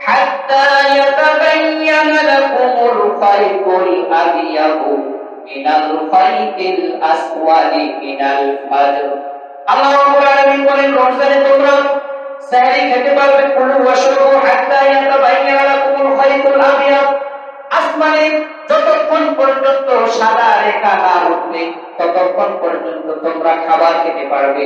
হাত্তা ইয়াতাবায়্যানা লাকুমুল খায়তুল আবিয়াদু মিনাল খাইতিল আসওয়াদি মিনাল ফাজর। আল্লাহ রাব্বুল আলামিন বলেন, রমজানে তোমরা সেহরি খেতে পারবে, কুলু ওয়াশরাবু হাত্তা ইয়াতাবায়্যানা লাকুমুল খাইতুল আবিয়াদ, আসমানে যতক্ষণ পর্যন্ত সাদা রেখা না উঠবে ততক্ষণ পর্যন্ত তোমরা খাবার খেতে পারবে।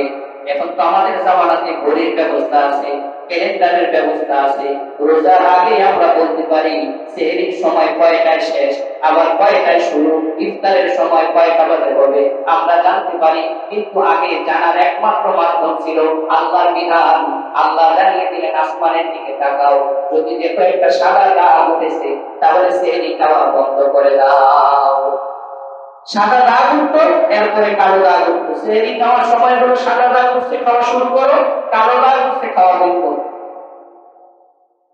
এখন তো আমাদের জামানাতে ঘড়ির ব্যবস্থা আছে, ক্যালেন্ডারের ব্যবস্থা আছে, রোজার আগে আমরা বলতে পারি সেহরির সময় কয়টায় শেষ, আবার কয়টায় শুরু, ইফতারের সময় কয়টা বাজে হবে আমরা জানতে পারি। কিন্তু আগে জানার একমাত্র মাধ্যম ছিল আল্লাহর বিধান। আল্লাহ জানিয়ে দিলেন, আসমানের দিকে তাকাও, যদি দেখো একটা সাদা দাগ উঠেছে তাহলে সেহরি খাওয়া বন্ধ করে দাও। সাদা দাগ উঠতো, এরপরে কালো দাগ উঠতো। সেহরি খাওয়ার সময় হলো সাদা দাগ উঠছে, খাওয়া শুরু করো, কালো দাগ উঠছে, খাওয়া বন্ধ।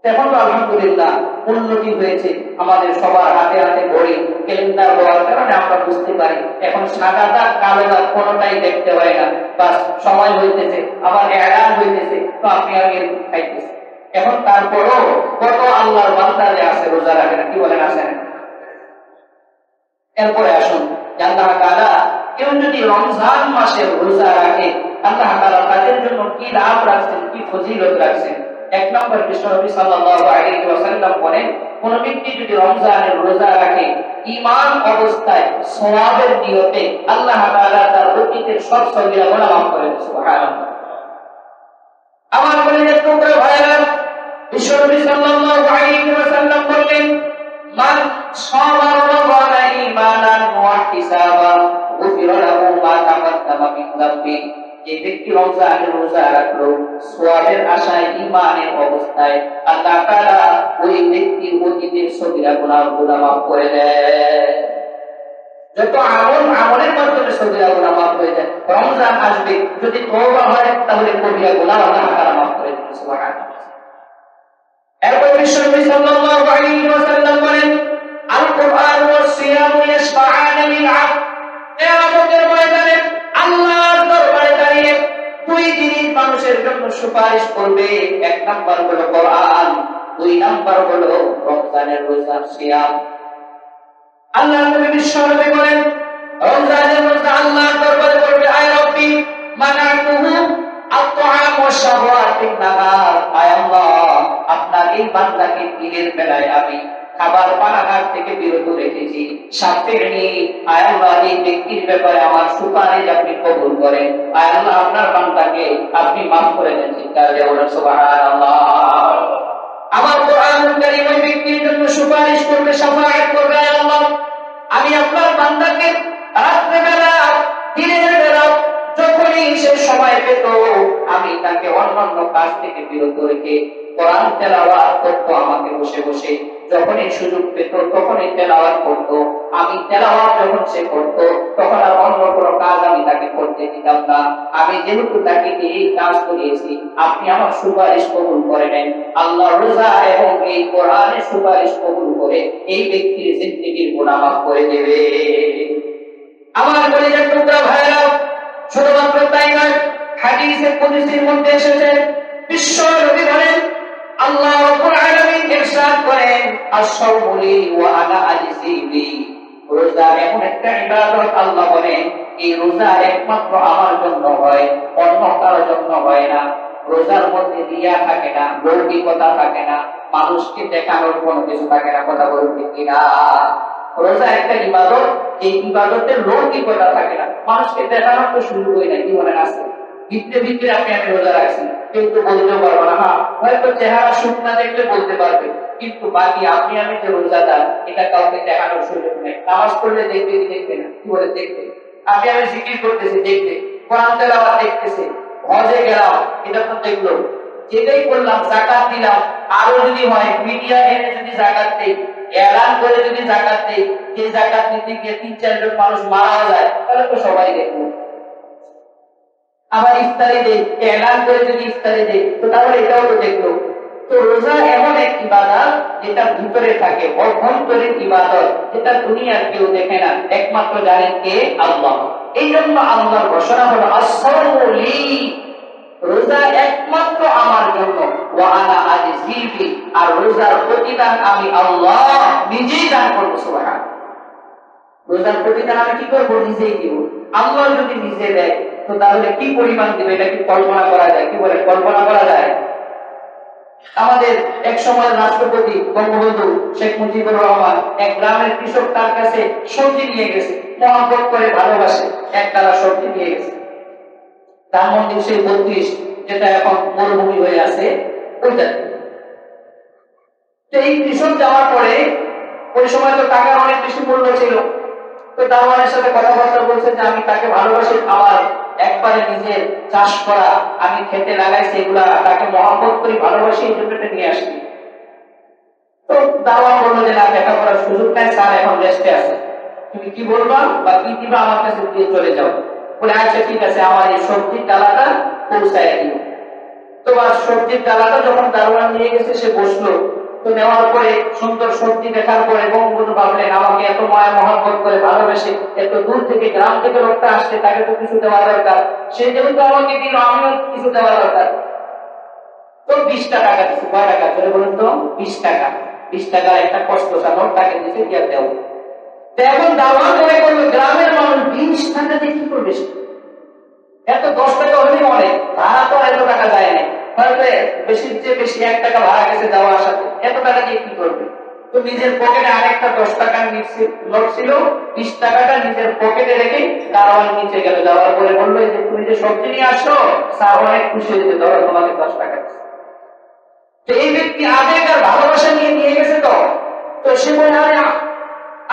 এখন তো আলহামদুলিল্লাহ উন্নতি হয়েছে, আমাদের সবার হাতে হাতে ঘড়ি, ক্যালেন্ডার হওয়ার কারণে আমরা বুঝতে পারি এখন সাদা দাগ কালো দাগ কোনোটাই দেখতে হয় না। বাস সময় হইতেছে, আবার এলান হইতেছে, তো আপনি আগে খাইতেছেন। এখন তারপরও কত আল্লাহর বান্দারে আছে রোজা রাখে না, কি বলেন, আছে না? এরপরে আসুন, আল্লাহ তাআলা কেউ যদি রমজান মাসে রোজা রাখে আল্লাহ তাআলা তাদের জন্য কি লাভ রাখছেন, কি ফজিলত রাখছেন। এক নম্বর, বিশ্বনবী সাল্লাল্লাহু আলাইহি ওয়াসাল্লাম বলেন, কোন ব্যক্তি যদি রমজানের রোজা রাখে ঈমান অবস্থায় সওয়াবের নিয়তে আল্লাহ তাআলা তার অতীতের সব সগীরা গুনাহ মাফ করে দেন। সুবহানাল্লাহ। আমার বলে তোমরা ভাইরা, বিশ্বনবী সাল্লাল্লাহু আলাইহি ওয়াসাল্লাম বলেন, মান সামা রমাদানা ঈমানান ওয়া ইহতিসাবান গুফিরা লাহু মা তাকাদ্দামা মিন যামবি। যে ব্যক্তি রমজানের রোজা রাখলো সওয়াবের আশায়, ঈমানের অবস্থায়, আল্লাহ তাআলা ওই ব্যক্তির অতীতের সগীরা গুনাহগুলো মাফ করে দেন। যত আমলের মাধ্যমে সগীরা গুনাহ মাফ হয়ে যায়। রমজান আসবে, যদি তওবা হয় তাহলে কবিরা গুনাহ আল্লাহ তাআলা মাফ করে দেন। সুবহানাল্লাহ। এরপর বিশ্বনবী সাল্লাল্লাহু আলাইহি ওয়াসাল্লাম বলেন, আল কুরআন ওয়াস সিয়াম ইয়াশফাআন লিল আবদ। কিয়ামতের ময়দানে আল্লাহর দরবারে দাঁড়িয়ে দুই জিনিস মানুষের জন্য সুপারিশ করবে। এক নাম্বার হলো কোরআন, দুই নাম্বার হলো রমজানের রোজা, সিয়াম। আল্লাহর নবী বিশ্বনবী বলেন, রমজানের রোজা আল্লাহর দরবারে বলবে, আয় রব্বি মানাতুহু আত-তাআম ওয়া শাহওয়াতিন নাহার। আয় আল্লাহ, আপনার এই বান্দাকে দিনের বেলায় আমি খাবার পানাহার থেকে বিরত রেখেছি, শাফিঈ। আয় আল্লাহ, এই ব্যক্তির ব্যাপারে আমার সুপারিশ আপনি কবুল করেন। আয় আল্লাহ, আপনার বান্দাকে আপনি মাফ করে দেন। চিৎকার দিয়ে বলেন সুবহানাল্লাহ। আমার কোরআনুল কারীম ওই ব্যক্তির জন্য সুপারিশ করবে, শাফাআত করবে। আয় আল্লাহ, আমি আপনার বান্দাকে রাত্রে বেলা, দিনের বেলা যখনই সে সময় পেত আমি তাকে অন্যান্য কাজ থেকে বিরত রেখে কোরআন তেলাওয়াত করতো আমাকে বসে বসে। যখনই সুযোগ পেত তখনই তেলাওয়াত করতো। আমি তেলাওয়াত যখন সে করতো তখন আর অন্য কোনো কাজ আমি তাকে করতে দিতাম না। আমি যেহেতু তাকে দিয়ে এই কাজ করিয়েছি, আপনি আমার সুপারিশ কবুল করে নেন। আল্লাহ রোজা এবং এই কোরআনের সুপারিশ কবুল করে এই ব্যক্তির জিন্দেগির গুনাহ মাফ করে দেবে। আমার কলিজার টুকরা ভাইরা, শুধুমাত্র তাই নয়, হাদিসে কুদসির মধ্যে এসেছে, বিশ্ব নবী বলেন, আল্লাহ রাব্বুল আলামিন ইরশাদ করেন, আশ-শাওমু লি ওয়া আনা আজজি বি। রোজা এমন একটা ইবাদত, আল্লাহ বলেন এই রোজা একমাত্র আমার জন্য হয়, অন্য কারোর জন্য হয় না। রোজার মধ্যে রিয়া থাকে না, লৌকিকতা থাকে না, মানুষকে দেখানোর কোনো কিছু থাকে না। কথা বলতে কিনা? রোজা একটা ইবাদত, এই ইবাদতের লৌকিকতা থাকে না, মানুষকে দেখানোর তো সুযোগ হয় না। কি মনে আছে ভিতরে ভিতরে আমি রোজা রাখছি, কিন্তু বলতেও পারবো না। হ্যাঁ, হয়তো চেহারা সুখ না দেখলে বলতে পারবে, কিন্তু বাকি আমি যে রোজাদার এটা কাউকে দেখানোর সুযোগ নেই। নামাজ পড়লে দেখবে কি দেখবে না? কি বলে দেখবে? আমি জিকির করতেছি দেখবে, কোরআন তেলাওয়াত দেখতেছে, হজে গেলাম এটা তো দেখলো, যেটাই করলাম, যাকাত দিলাম, আরো যদি হয় মিডিয়া এনে যদি যাকাত দেই, এলান করে যদি যাকাত দেই, যে যাকাত নিতে গিয়ে ৩-৪ জন মানুষ মারা যায়, তাহলে তো সবাই দেখলো। আবার ইফতারি দেই, এলান করে যদি ইফতারি দেই, তো তাহলে এটাও তো দেখলো। তো রোজা এমন এক ইবাদত যেটা ভিতরে থাকে, অভ্যন্তরীণ ইবাদত, যেটা দুনিয়ার কেউ দেখে না, একমাত্র জানেন কে? আল্লাহ। এই জন্য আল্লাহর ঘোষণা হলো আস-সাওমু লি, রোজা একমাত্র আমার জন্য, ওয়া আনা আজজি বি, আর রোজার প্রতিদান আমি আল্লাহ নিজেই দান করব। সুবহানাল্লাহ। রোজার প্রতিদান আমি কি করব? নিজেই দিব। আল্লাহ যদি নিজে দেয় তো তাহলে কি পরিমাণ দিবে, এটা কি কল্পনা করা যায়? কি বলে, কল্পনা করা যায়? আমাদের এক সময় রাষ্ট্রপতি বঙ্গবন্ধু শেখ মুজিবুর রহমান এক গ্রামের কৃষক তার কাছে সবজি নিয়ে গেছে, মহব্বত করে ভালোবাসে, এক ডালা সবজি নিয়ে গেছে। ধানমন্ডি সেই ৩২, যেটা এখন মরুভূমি হয়ে আছে, ওইটা। তো এই কৃষক যাওয়ার পরে, ওই সময় তো টাকার অনেক বেশি মূল্য ছিল, তো দারোয়ানের সাথে কথাবার্তা বলছে যে আমি তাকে ভালোবাসি, আমার একবারে নিজের চাষ করা আমি খেতে লাগাইছি, এগুলা তাকে মহব্বত করি, ভালোবাসি, এই জন্য নিয়ে আসছি। তো দারোয়ান বললো যে না, দেখা করার সুযোগ নাই, স্যার এখন রেস্টে আছে, তুমি কি বলবা বা কি দিবা আমার কাছে দিয়ে চলে যাও। বলে আচ্ছা ঠিক আছে, আমার এই সবজির ডালাটা পৌঁছায় দিও। তো সবজির ডালাটা যখন দারোয়ান নিয়ে গেছে, সে বসলো। তো নেওয়ার পরে সুন্দর সবজি দেখার পরে বঙ্গবন্ধু ভাবলেন, আমাকে এত মায়া মহব্বত করে ভালোবেসে এত দূর থেকে, গ্রাম থেকে লোকটা আসছে, তাকে তো কিছু দেওয়া দরকার, সে যেহেতু আমাকে দিল, আমিও কিছু দেওয়া দরকার। তো 20টা টাকা দিচ্ছে। কয় টাকা চলে বলুন তো? 20 টাকা। 20 টাকার একটা কষ্ট সাধন তাকে দিচ্ছে, দিয়ে দেও। তো এখন দারোয়ান মনে করলো গ্রামের মানুষ 20 টাকা দিয়ে কি করবে? এত 10 টাকা হলেই অনেক, ভাড়া তো এত টাকা যায় না, হয়তো বেশির চেয়ে বেশি 1 টাকা ভাড়া গেছে যাওয়া আসাতে, এত টাকা দিয়ে কি করবে? তো নিজের পকেটে আরেকটা 10 টাকার নোট ছিল, 20 টাকাটা নিজের পকেটে রেখে দারোয়ান নিচে গেল। যাওয়ার পরে বললো যে তুমি যে সবজি নিয়ে আসো, স্যার অনেক খুশি হয়েছে, ধরো তোমাকে 10 টাকা। তো এই ব্যক্তি আবেগ আর ভালোবাসা নিয়ে নিয়ে গেছে। তো তো সে বলে, আরে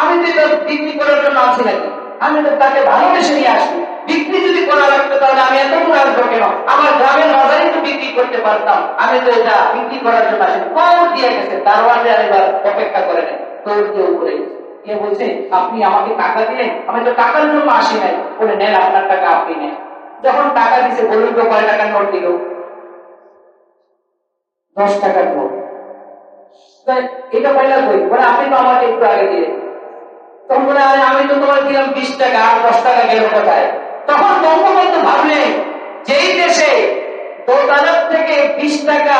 আমি তো এটা বিক্রি করার জন্য আছি নাকি? আমি তো তাকে ভালোবেসে নিয়ে আসি। বিক্রি যদি করা লাগতো তাহলে আমি এত দূর আসবো কেন? আমার গ্রামের বাজারে তো বিক্রি করতে পারতাম, আমি তো এটা বিক্রি করার জন্য আসি। দৌড় দিয়ে গেছে, দারোয়ানরা এবার অপেক্ষা করে নেয়, দৌড় দিয়ে উপরে কে বলছে আপনি আমাকে টাকা দিলেন, আমি তো টাকার জন্য আসি নাই। বলে নেন আপনার টাকা আপনি নেন। যখন টাকা দিছে, বলুন তো কয় টাকার নোট দিল? 10 টাকার নোট। এটা পাইলা কই? বলে আপনি তো আমাকে একটু আগে দিলেন। তখন বলে আরে আমি তো তোমার দিলাম 20 টাকা, আর 10 টাকা গেল কোথায়? তখন বঙ্গবন্ধু ভাবলেন, যেই দেশে দোতলার থেকে 20 টাকা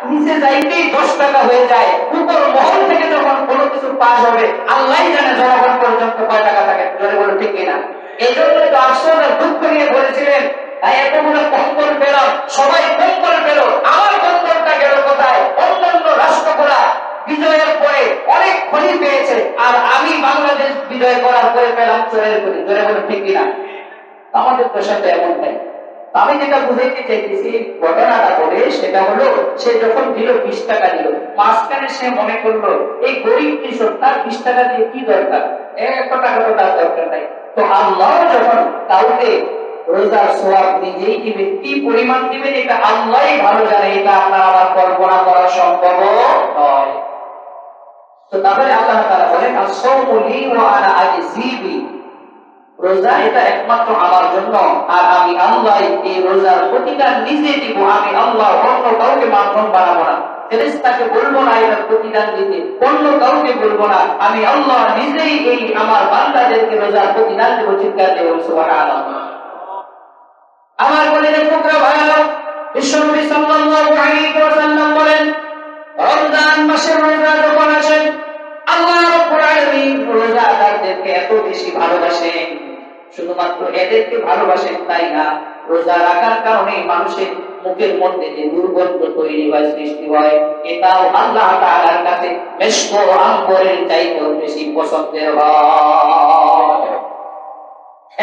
নিচে যাইতেই 10 টাকা হয়ে যায়, উপর মহল থেকে যখন কোনো কিছু পাস হবে, আল্লাহ জানে জনগণ পর্যন্ত কয় টাকা থাকে। জোরে বলে ঠিক কিনা? এই জন্য তো আফসোস আর দুঃখ নিয়ে বলেছিলেন, এতগুলো কম্বল পেলাম, সবাই কম্বল পেল, আমার কম্বলটা গেল কোথায়? অন্যান্য রাষ্ট্রগুলা বিজয়ের পরে অনেক খনি পেয়েছে, আর আমি বাংলাদেশ বিজয় করার পরে পেলাম চোরের খনি। জোরে বলে ঠিক কিনা? আমাদের তো সাথে এমন নাই। আমি যেটা বুঝাইতে চাইতেছি, ঘটনাটা বলে সেটা হলো, সে যখন দিল 20 টাকা দিল, মাঝখানে সে মনে করলো এই গরিব কৃষক, তার 20 টাকা দিয়ে কি দরকার, 1 টাকা তো তার দরকার নাই। তো আল্লাহ যখন কাউকে রোজার সওয়াব নিজেই দিবে, কি পরিমাণ দিবেন এটা আল্লাহই ভালো জানে, এটা আপনার আমার কল্পনা করা সম্ভব নয়। তো তারপরে আল্লাহ তাআলা বলেন আস-সাওমু লি ওয়া আনা আজজি বি, রোজা এটা একমাত্র আমার জন্য, আর আমি আল্লাহ এই রোজার প্রতিদান নিজে দিব। আমি আল্লাহ অন্য কাউকে মাধ্যম বানাবো না, ফেরেশতাকে বলবো না এর প্রতিদান দিতে, অন্য কাউকে বলবো না, আমি আল্লাহ নিজেই এই আমার বান্দাদেরকে রোজার প্রতিদান দেব। চিৎকার দেব সুবহানাল্লাহ। আমার বলে টুকরা ভাইরা, বিশ্বনবী সাল্লাল্লাহু আলাইহি ওয়াসাল্লাম বলেন রমজান মাসের রোজা যখন আসে আল্লাহ রাব্বুল আলামিন রোজাদারদেরকে এত বেশি ভালোবাসেন, শুধুমাত্র এদেরকে ভালোবাসেন তাই না, রোজা রাখার কারণে মানুষের মুখের মধ্যে যে দুর্গন্ধ তৈরি হয়, সৃষ্টি হয়, এটাও আল্লাহ তাআলার কাছে মেশক ও আম্বরের চাইতেও বেশি পছন্দের হয়।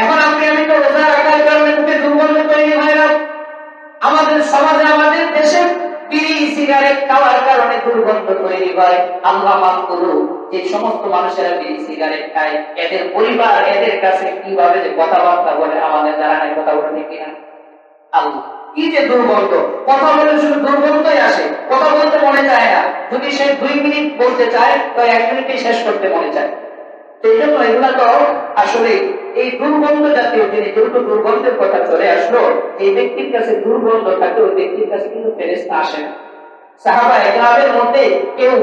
এখন আমি তো রোজা রাখার কারণে মুখে দুর্গন্ধ তৈরি হয় না, আমাদের সমাজে আমাদের দেশে বিড়ি সিগারেট খাওয়ার কারণে দুর্গন্ধ তৈরি হয়। আল্লাহ মাফ করুন, যে সমস্ত মানুষেরা বিড়ি সিগারেট খায় এদের পরিবার এদের কাছে কিভাবে যে কথাবার্তা বলে আমাদের দ্বারা নাই, কথা বলে কিনা আল্লাহ, কি যে দুর্গন্ধ, কথা বলে শুধু দুর্গন্ধই আসে, কথা বলতে মনে চায় না, যদি সে 2 মিনিট বলতে চায় তো 1 মিনিটে শেষ করতে মনে চায়। সেই জন্য এগুলা তো আসলে এই দুর্গন্ধ জাতীয় জিনিস, যেহেতু দুর্গন্ধের কথা চলে আসলো, এই ব্যক্তির কাছে দুর্গন্ধ থাকে, ওই ব্যক্তির কাছে কিন্তু ফেরেশতা আসে না। সাহাবায়ে কেরামের মধ্যে কেউ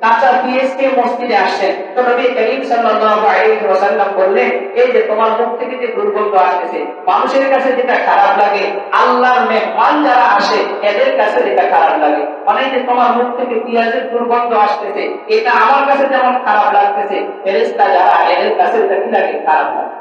কাঁচা পিএসকে মসজিদে আসেন, তো নবী করিম সাল্লাল্লাহু আলাইহি ওয়াসাল্লাম বললেন এই যে তোমার মুখ থেকে যে দুর্গন্ধ আসছে, মানুষের কাছে যেটা খারাপ লাগে আল্লাহর মেহমান যারা আসে এদের কাছে এটা খারাপ লাগে। মানে যে তোমার মুখ থেকে পিঁয়াজের দুর্গন্ধ আসতেছে এটা আমার কাছে যেমন খারাপ লাগতেছে, ফেরেশতা যারা এদের কাছে এটা কি লাগে, খারাপ লাগে।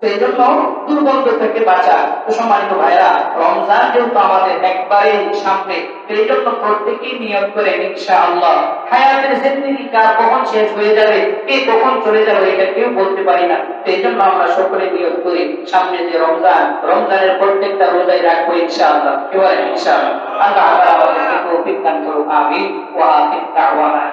সেই জন্য দুর্গন্ধ থেকে বাঁচা। তো সম্মানিত ভাইরা, রমজান যেহেতু আমাদের একবারে সামনে, সেই জন্য প্রত্যেকেই নিয়ত করে ইনশাআল্লাহ হায়াতের জিন্দেগি কার কখন শেষ হয়ে যাবে, কে কখন চলে যাবে এটা কেউ বলতে পারি না। সেই জন্য আমরা সকলে নিয়ত করি সামনে যে রমজান, রমজানের প্রত্যেকটা রোজাই রাখবো ইনশাআল্লাহ। এবারে ইনশাআল্লাহ আল্লাহ আমাদেরকে তৌফিক দান করুন, আমিন। ওয়া আখির দাওয়ানা